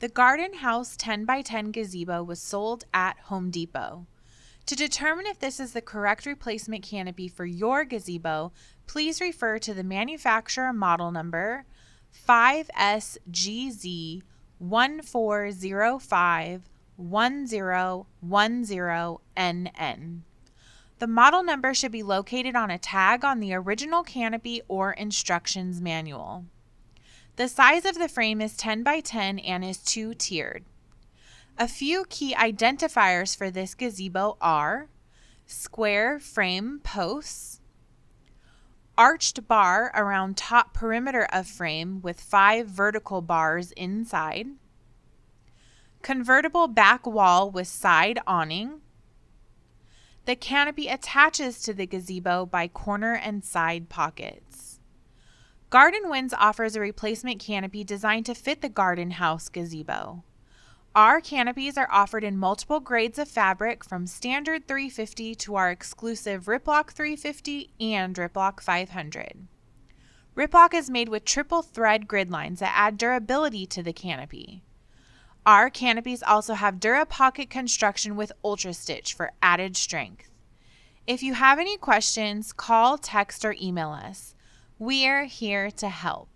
The Garden House 10x10 gazebo was sold at Home Depot. To determine if this is the correct replacement canopy for your gazebo, please refer to the manufacturer model number 5SGZ14051010NN. The model number should be located on a tag on the original canopy or instructions manual. The size of the frame is 10x10 and is two-tiered. A few key identifiers for this gazebo are square frame posts, arched bar around top perimeter of frame with 5 vertical bars inside, convertible back wall with side awning. The canopy attaches to the gazebo by corner and side pockets. Garden Winds offers a replacement canopy designed to fit the Garden House gazebo. Our canopies are offered in multiple grades of fabric from standard 350 to our exclusive Riplock 350 and Riplock 500. Riplock is made with triple thread grid lines that add durability to the canopy. Our canopies also have DuraPocket construction with Ultra Stitch for added strength. If you have any questions, call, text, or email us. We're here to help.